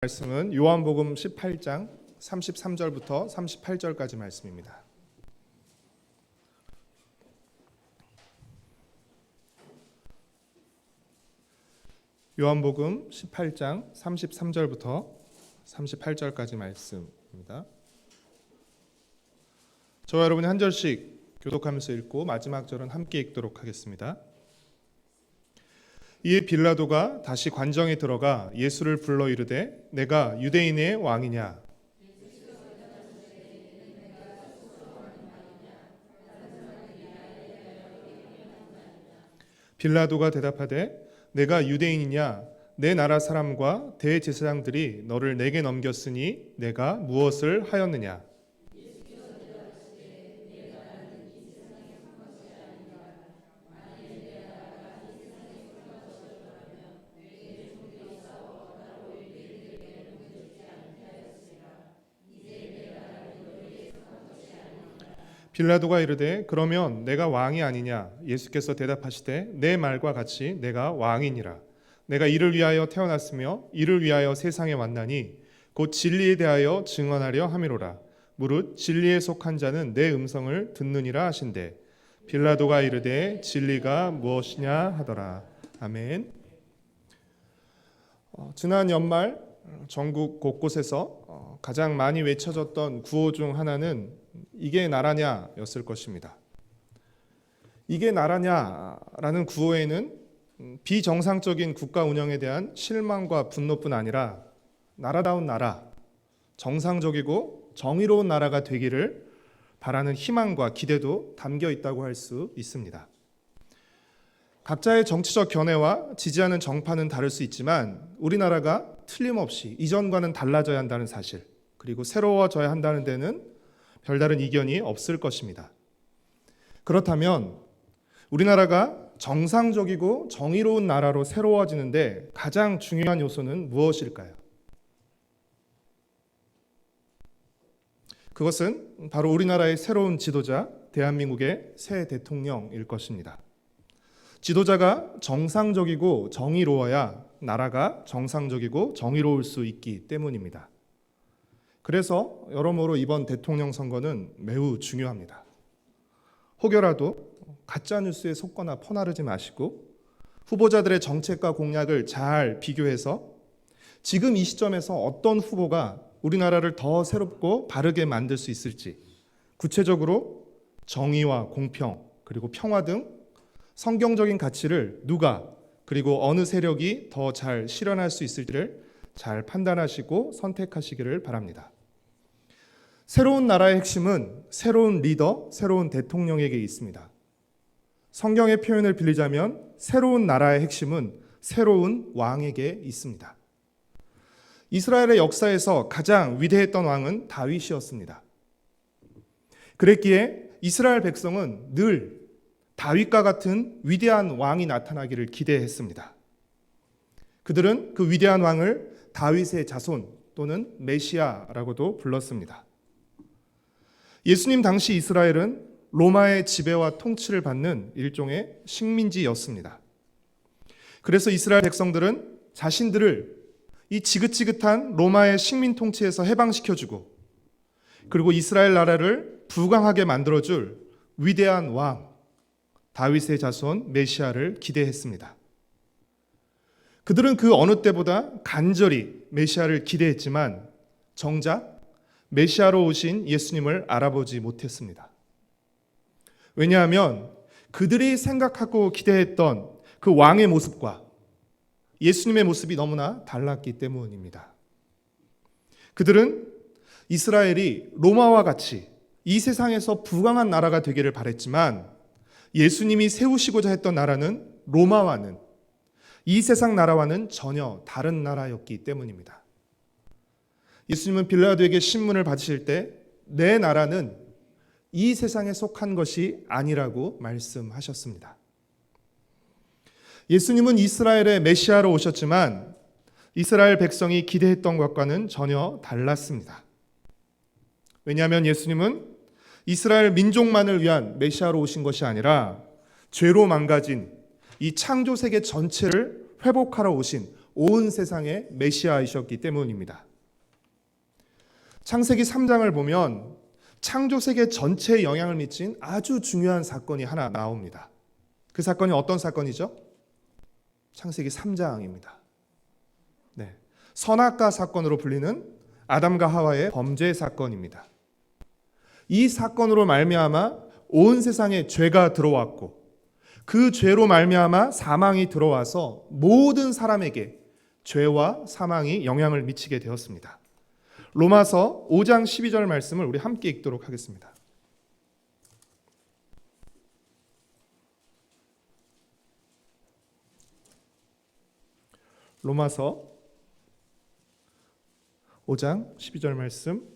말씀은 요한복음 18장 33절부터 38절까지 말씀입니다. 요한복음 18장 33절부터 38절까지 말씀입니다. 저와 여러분이 한 절씩 교독하면서 읽고 마지막 절은 함께 읽도록 하겠습니다. 이에 빌라도가 다시 관정에 들어가 예수를 불러 이르되 내가 유대인의 왕이냐? 빌라도가 대답하되 내가 유대인이냐? 내 나라 사람과 대제사장들이 너를 내게 넘겼으니 내가 무엇을 하였느냐? 빌라도가 이르되 그러면 내가 왕이 아니냐? 예수께서 대답하시되 내 말과 같이 내가 왕이니라. 내가 이를 위하여 태어났으며 이를 위하여 세상에 왔나니 곧 진리에 대하여 증언하려 함이로라. 무릇 진리에 속한 자는 내 음성을 듣느니라 하신대. 빌라도가 이르되 진리가 무엇이냐 하더라. 아멘. 지난 연말 전국 곳곳에서 가장 많이 외쳐졌던 구호 중 하나는 이게 나라냐였을 것입니다. 이게 나라냐라는 구호에는 비정상적인 국가 운영에 대한 실망과 분노뿐 아니라 나라다운 나라, 정상적이고 정의로운 나라가 되기를 바라는 희망과 기대도 담겨 있다고 할 수 있습니다. 각자의 정치적 견해와 지지하는 정파는 다를 수 있지만 우리나라가 틀림없이 이전과는 달라져야 한다는 사실, 그리고 새로워져야 한다는 데는 별다른 이견이 없을 것입니다. 그렇다면 우리나라가 정상적이고 정의로운 나라로 새로워지는데 가장 중요한 요소는 무엇일까요? 그것은 바로 우리나라의 새로운 지도자, 대한민국의 새 대통령일 것입니다. 지도자가 정상적이고 정의로워야 나라가 정상적이고 정의로울 수 있기 때문입니다. 그래서 여러모로 이번 대통령 선거는 매우 중요합니다. 혹여라도 가짜뉴스에 속거나 퍼나르지 마시고 후보자들의 정책과 공약을 잘 비교해서 지금 이 시점에서 어떤 후보가 우리나라를 더 새롭고 바르게 만들 수 있을지, 구체적으로 정의와 공평 그리고 평화 등 성경적인 가치를 누가 그리고 어느 세력이 더 잘 실현할 수 있을지를 잘 판단하시고 선택하시기를 바랍니다. 새로운 나라의 핵심은 새로운 리더, 새로운 대통령에게 있습니다. 성경의 표현을 빌리자면 새로운 나라의 핵심은 새로운 왕에게 있습니다. 이스라엘의 역사에서 가장 위대했던 왕은 다윗이었습니다. 그랬기에 이스라엘 백성은 늘 다윗과 같은 위대한 왕이 나타나기를 기대했습니다. 그들은 그 위대한 왕을 다윗의 자손 또는 메시아라고도 불렀습니다. 예수님 당시 이스라엘은 로마의 지배와 통치를 받는 일종의 식민지였습니다. 그래서 이스라엘 백성들은 자신들을 이 지긋지긋한 로마의 식민 통치에서 해방시켜주고 그리고 이스라엘 나라를 부강하게 만들어줄 위대한 왕 다윗의 자손 메시아를 기대했습니다. 그들은 그 어느 때보다 간절히 메시아를 기대했지만 정작 메시아로 오신 예수님을 알아보지 못했습니다. 왜냐하면 그들이 생각하고 기대했던 그 왕의 모습과 예수님의 모습이 너무나 달랐기 때문입니다. 그들은 이스라엘이 로마와 같이 이 세상에서 부강한 나라가 되기를 바랬지만 예수님이 세우시고자 했던 나라는 로마와는, 이 세상 나라와는 전혀 다른 나라였기 때문입니다. 예수님은 빌라도에게 신문을 받으실 때 내 나라는 이 세상에 속한 것이 아니라고 말씀하셨습니다. 예수님은 이스라엘의 메시아로 오셨지만 이스라엘 백성이 기대했던 것과는 전혀 달랐습니다. 왜냐하면 예수님은 이스라엘 민족만을 위한 메시아로 오신 것이 아니라 죄로 망가진 이 창조 세계 전체를 회복하러 오신 온 세상의 메시아이셨기 때문입니다. 창세기 3장을 보면 창조 세계 전체에 영향을 미친 아주 중요한 사건이 하나 나옵니다. 그 사건이 어떤 사건이죠? 창세기 3장입니다. 네. 선악과 사건으로 불리는 아담과 하와의 범죄 사건입니다. 이 사건으로 말미암아 온 세상에 죄가 들어왔고 그 죄로 말미암아 사망이 들어와서 모든 사람에게 죄와 사망이 영향을 미치게 되었습니다. 로마서 5장 12절 말씀을 우리 함께 읽도록 하겠습니다. 로마서 5장 12절 말씀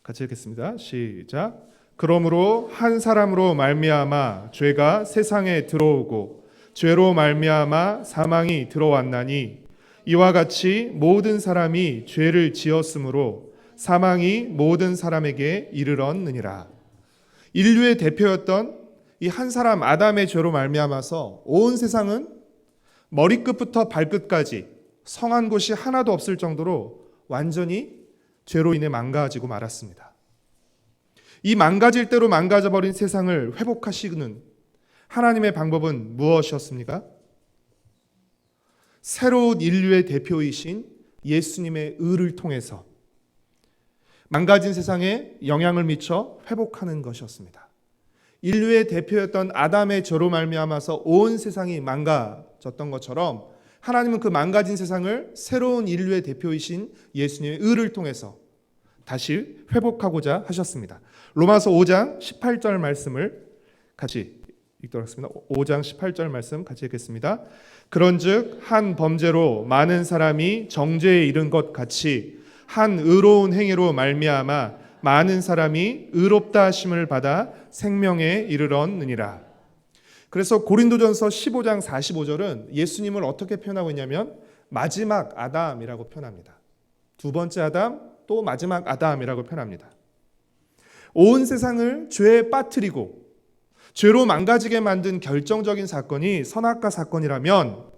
같이 읽겠습니다. 시작. 그러므로 한 사람으로 말미암아 죄가 세상에 들어오고 죄로 말미암아 사망이 들어왔나니 이와 같이 모든 사람이 죄를 지었으므로 사망이 모든 사람에게 이르렀느니라. 인류의 대표였던 이 한 사람 아담의 죄로 말미암아서 온 세상은 머리끝부터 발끝까지 성한 곳이 하나도 없을 정도로 완전히 죄로 인해 망가지고 말았습니다. 이 망가질 대로 망가져버린 세상을 회복하시는 하나님의 방법은 무엇이었습니까? 새로운 인류의 대표이신 예수님의 의를 통해서 망가진 세상에 영향을 미쳐 회복하는 것이었습니다. 인류의 대표였던 아담의 죄로 말미암아서 온 세상이 망가졌던 것처럼 하나님은 그 망가진 세상을 새로운 인류의 대표이신 예수님의 의를 통해서 다시 회복하고자 하셨습니다. 로마서 5장 18절 말씀을 같이 읽도록 하겠습니다. 5장 18절 말씀 같이 읽겠습니다. 그런즉 한 범죄로 많은 사람이 정죄에 이른 것 같이 한 의로운 행위로 말미암아 많은 사람이 의롭다 하심을 받아 생명에 이르렀느니라. 그래서 고린도전서 15장 45절은 예수님을 어떻게 표현하고 있냐면 마지막 아담이라고 표현합니다. 두 번째 아담 또 마지막 아담이라고 표현합니다. 온 세상을 죄에 빠뜨리고 죄로 망가지게 만든 결정적인 사건이 선악과 사건이라면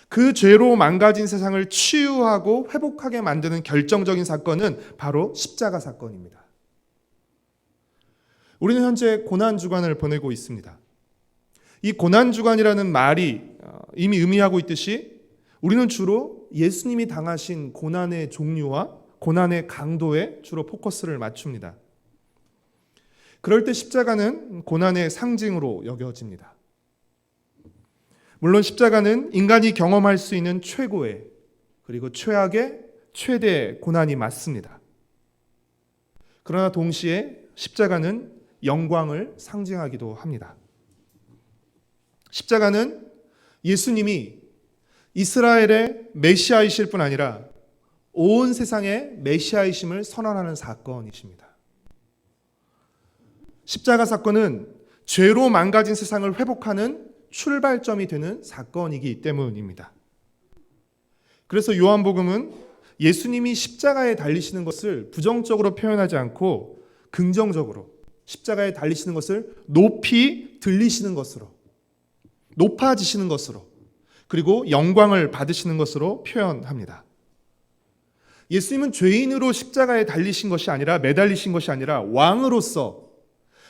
그 죄로 망가진 세상을 치유하고 회복하게 만드는 결정적인 사건은 바로 십자가 사건입니다. 우리는 현재 고난주간을 보내고 있습니다. 이 고난주간이라는 말이 이미 의미하고 있듯이 우리는 주로 예수님이 당하신 고난의 종류와 고난의 강도에 주로 포커스를 맞춥니다. 그럴 때 십자가는 고난의 상징으로 여겨집니다. 물론 십자가는 인간이 경험할 수 있는 최고의 그리고 최악의 최대의 고난이 맞습니다. 그러나 동시에 십자가는 영광을 상징하기도 합니다. 십자가는 예수님이 이스라엘의 메시아이실 뿐 아니라 온 세상의 메시아이심을 선언하는 사건이십니다. 십자가 사건은 죄로 망가진 세상을 회복하는 출발점이 되는 사건이기 때문입니다. 그래서 요한복음은 예수님이 십자가에 달리시는 것을 부정적으로 표현하지 않고 긍정적으로 십자가에 달리시는 것을 높이 들리시는 것으로, 높아지시는 것으로, 그리고 영광을 받으시는 것으로 표현합니다. 예수님은 죄인으로 십자가에 달리신 것이 아니라 매달리신 것이 아니라 왕으로서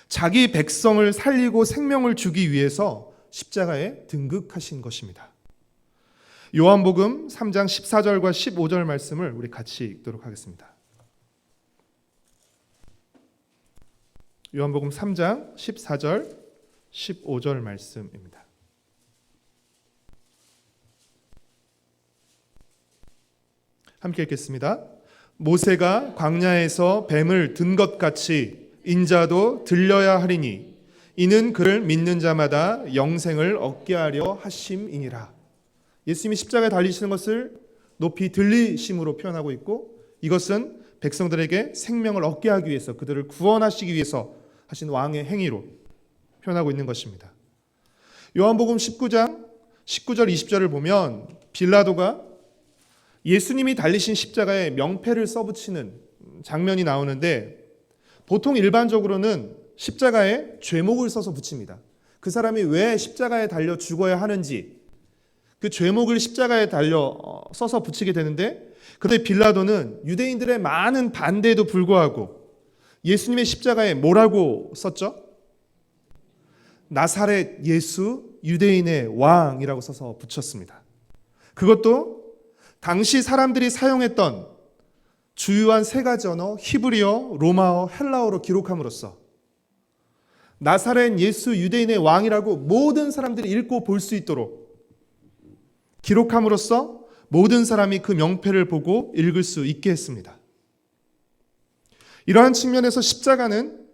자기 백성을 살리고 생명을 주기 위해서 십자가에 등극하신 것입니다. 요한복음 3장 14절과 15절 말씀을 우리 같이 읽도록 하겠습니다. 요한복음 3장 14절 15절 말씀입니다. 함께 읽겠습니다. 모세가 광야에서 뱀을 든 것 같이 인자도 들려야 하리니 이는 그를 믿는 자마다 영생을 얻게 하려 하심이니라. 예수님이 십자가에 달리시는 것을 높이 들리심으로 표현하고 있고 이것은 백성들에게 생명을 얻게 하기 위해서 그들을 구원하시기 위해서 하신 왕의 행위로 표현하고 있는 것입니다. 요한복음 19장 19절 20절을 보면 빌라도가 예수님이 달리신 십자가에 명패를 써붙이는 장면이 나오는데 보통 일반적으로는 십자가에 죄목을 써서 붙입니다. 그 사람이 왜 십자가에 달려 죽어야 하는지 그 죄목을 십자가에 달려 써서 붙이게 되는데, 그때 빌라도는 유대인들의 많은 반대에도 불구하고 예수님의 십자가에 뭐라고 썼죠? 나사렛 예수 유대인의 왕이라고 써서 붙였습니다. 그것도 당시 사람들이 사용했던 주요한 세 가지 언어, 히브리어, 로마어, 헬라어로 기록함으로써 나사렛 예수 유대인의 왕이라고 모든 사람들이 읽고 볼 수 있도록 기록함으로써 모든 사람이 그 명패를 보고 읽을 수 있게 했습니다. 이러한 측면에서 십자가는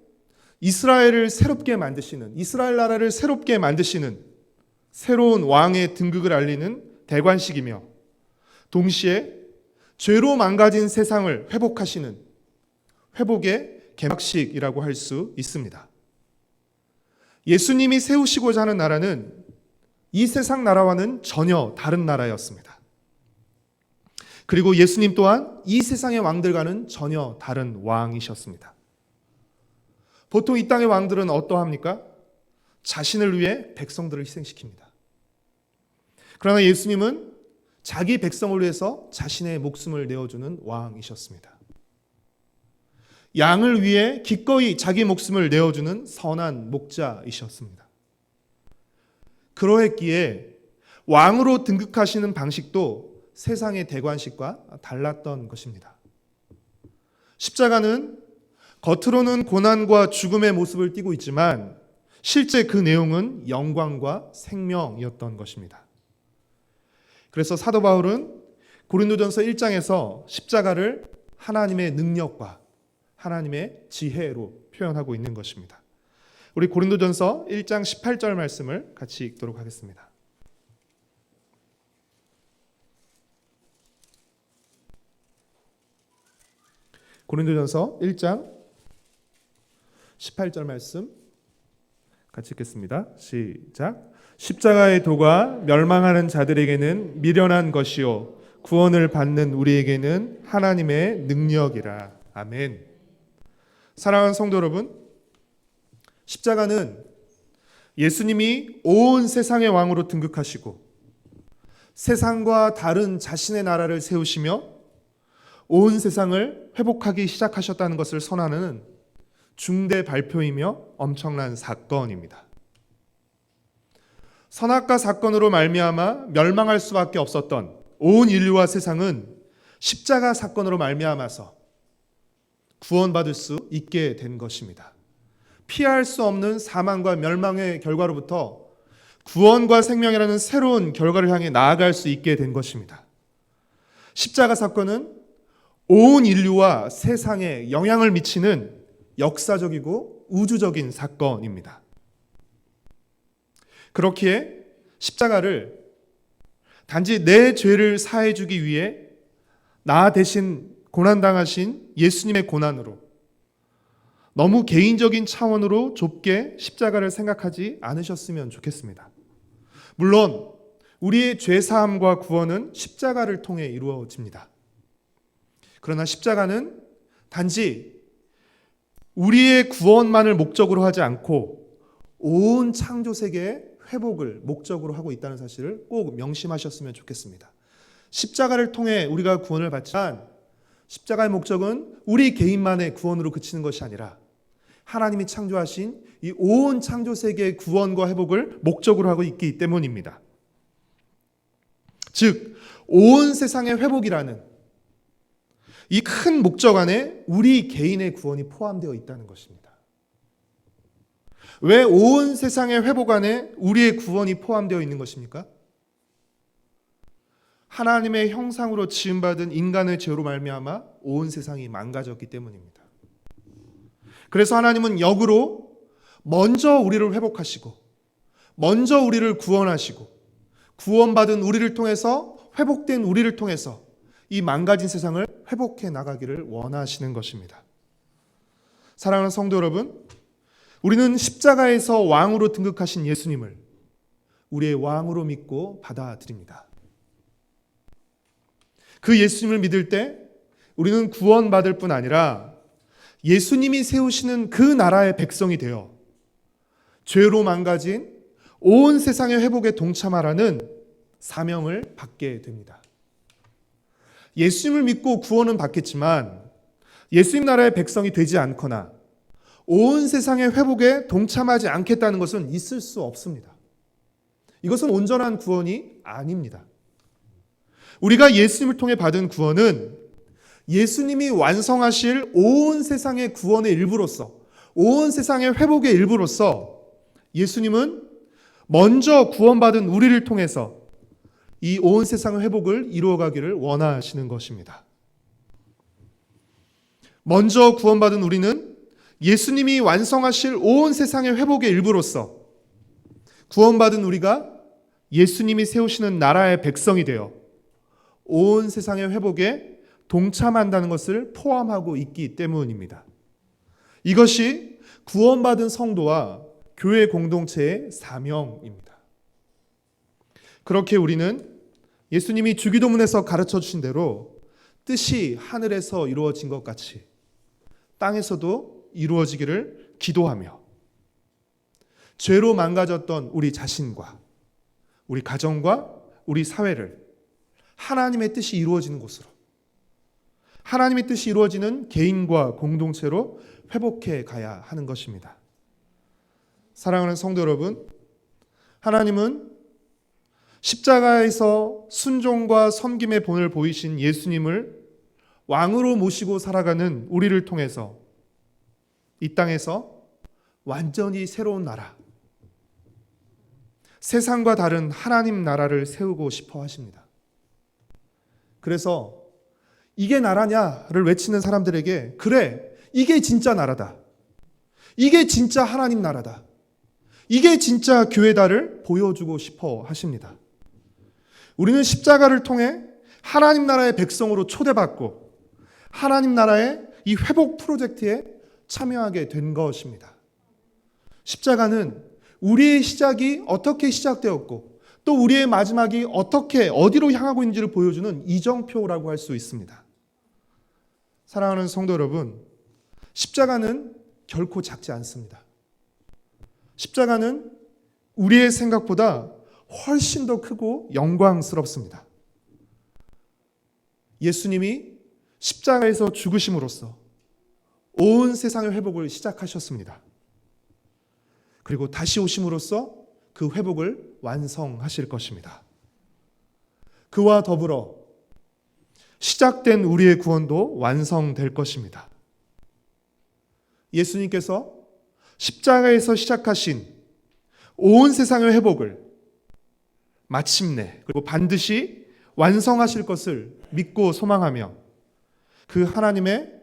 이스라엘을 새롭게 만드시는, 이스라엘 나라를 새롭게 만드시는 새로운 왕의 등극을 알리는 대관식이며, 동시에 죄로 망가진 세상을 회복하시는 회복의 개막식이라고 할 수 있습니다. 예수님이 세우시고자 하는 나라는 이 세상 나라와는 전혀 다른 나라였습니다. 그리고 예수님 또한 이 세상의 왕들과는 전혀 다른 왕이셨습니다. 보통 이 땅의 왕들은 어떠합니까? 자신을 위해 백성들을 희생시킵니다. 그러나 예수님은 자기 백성을 위해서 자신의 목숨을 내어주는 왕이셨습니다. 양을 위해 기꺼이 자기 목숨을 내어주는 선한 목자이셨습니다. 그러했기에 왕으로 등극하시는 방식도 세상의 대관식과 달랐던 것입니다. 십자가는 겉으로는 고난과 죽음의 모습을 띠고 있지만 실제 그 내용은 영광과 생명이었던 것입니다. 그래서 사도 바울은 고린도전서 1장에서 십자가를 하나님의 능력과 하나님의 지혜로 표현하고 있는 것입니다. 우리 고린도전서 1장 18절 말씀을 같이 읽도록 하겠습니다. 고린도전서 1장 18절 말씀 같이 읽겠습니다. 시작. 십자가의 도가 멸망하는 자들에게는 미련한 것이요 구원을 받는 우리에게는 하나님의 능력이라. 아멘. 사랑하는 성도 여러분, 십자가는 예수님이 온 세상의 왕으로 등극하시고 세상과 다른 자신의 나라를 세우시며 온 세상을 회복하기 시작하셨다는 것을 선언하는 중대 발표이며 엄청난 사건입니다. 선악과 사건으로 말미암아 멸망할 수밖에 없었던 온 인류와 세상은 십자가 사건으로 말미암아서 구원받을 수 있게 된 것입니다. 피할 수 없는 사망과 멸망의 결과로부터 구원과 생명이라는 새로운 결과를 향해 나아갈 수 있게 된 것입니다. 십자가 사건은 온 인류와 세상에 영향을 미치는 역사적이고 우주적인 사건입니다. 그렇기에 십자가를 단지 내 죄를 사해주기 위해 나 대신 고난당하신 예수님의 고난으로, 너무 개인적인 차원으로 좁게 십자가를 생각하지 않으셨으면 좋겠습니다. 물론 우리의 죄사함과 구원은 십자가를 통해 이루어집니다. 그러나 십자가는 단지 우리의 구원만을 목적으로 하지 않고 온 창조 세계의 회복을 목적으로 하고 있다는 사실을 꼭 명심하셨으면 좋겠습니다. 십자가를 통해 우리가 구원을 받지만 십자가의 목적은 우리 개인만의 구원으로 그치는 것이 아니라 하나님이 창조하신 이 온 창조 세계의 구원과 회복을 목적으로 하고 있기 때문입니다. 즉, 온 세상의 회복이라는 이 큰 목적 안에 우리 개인의 구원이 포함되어 있다는 것입니다. 왜 온 세상의 회복 안에 우리의 구원이 포함되어 있는 것입니까? 하나님의 형상으로 지음받은 인간의 죄로 말미암아 온 세상이 망가졌기 때문입니다. 그래서 하나님은 역으로 먼저 우리를 회복하시고 먼저 우리를 구원하시고 구원받은 우리를 통해서 회복된 우리를 통해서 이 망가진 세상을 회복해 나가기를 원하시는 것입니다. 사랑하는 성도 여러분, 우리는 십자가에서 왕으로 등극하신 예수님을 우리의 왕으로 믿고 받아들입니다. 그 예수님을 믿을 때 우리는 구원받을 뿐 아니라 예수님이 세우시는 그 나라의 백성이 되어 죄로 망가진 온 세상의 회복에 동참하라는 사명을 받게 됩니다. 예수님을 믿고 구원은 받겠지만 예수님 나라의 백성이 되지 않거나 온 세상의 회복에 동참하지 않겠다는 것은 있을 수 없습니다. 이것은 온전한 구원이 아닙니다. 우리가 예수님을 통해 받은 구원은 예수님이 완성하실 온 세상의 구원의 일부로서, 온 세상의 회복의 일부로서 예수님은 먼저 구원받은 우리를 통해서 이 온 세상의 회복을 이루어가기를 원하시는 것입니다. 먼저 구원받은 우리는 예수님이 완성하실 온 세상의 회복의 일부로서 구원받은 우리가 예수님이 세우시는 나라의 백성이 되어 온 세상의 회복에 동참한다는 것을 포함하고 있기 때문입니다. 이것이 구원받은 성도와 교회 공동체의 사명입니다. 그렇게 우리는 예수님이 주기도문에서 가르쳐 주신 대로 뜻이 하늘에서 이루어진 것 같이 땅에서도 이루어지기를 기도하며 죄로 망가졌던 우리 자신과 우리 가정과 우리 사회를 하나님의 뜻이 이루어지는 곳으로, 하나님의 뜻이 이루어지는 개인과 공동체로 회복해 가야 하는 것입니다. 사랑하는 성도 여러분, 하나님은 십자가에서 순종과 섬김의 본을 보이신 예수님을 왕으로 모시고 살아가는 우리를 통해서 이 땅에서 완전히 새로운 나라, 세상과 다른 하나님 나라를 세우고 싶어 하십니다. 그래서 이게 나라냐를 외치는 사람들에게 그래, 이게 진짜 나라다. 이게 진짜 하나님 나라다. 이게 진짜 교회다를 보여주고 싶어 하십니다. 우리는 십자가를 통해 하나님 나라의 백성으로 초대받고 하나님 나라의 이 회복 프로젝트에 참여하게 된 것입니다. 십자가는 우리의 시작이 어떻게 시작되었고 또 우리의 마지막이 어디로 향하고 있는지를 보여주는 이정표라고 할 수 있습니다. 사랑하는 성도 여러분, 십자가는 결코 작지 않습니다. 십자가는 우리의 생각보다 훨씬 더 크고 영광스럽습니다. 예수님이 십자가에서 죽으심으로써 온 세상의 회복을 시작하셨습니다. 그리고 다시 오심으로써 그 회복을 완성하실 것입니다. 그와 더불어 시작된 우리의 구원도 완성될 것입니다. 예수님께서 십자가에서 시작하신 온 세상의 회복을 마침내 그리고 반드시 완성하실 것을 믿고 소망하며 그 하나님의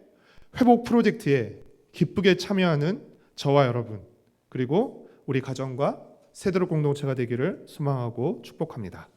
회복 프로젝트에 기쁘게 참여하는 저와 여러분, 그리고 우리 가정과 세대로 공동체가 되기를 소망하고 축복합니다.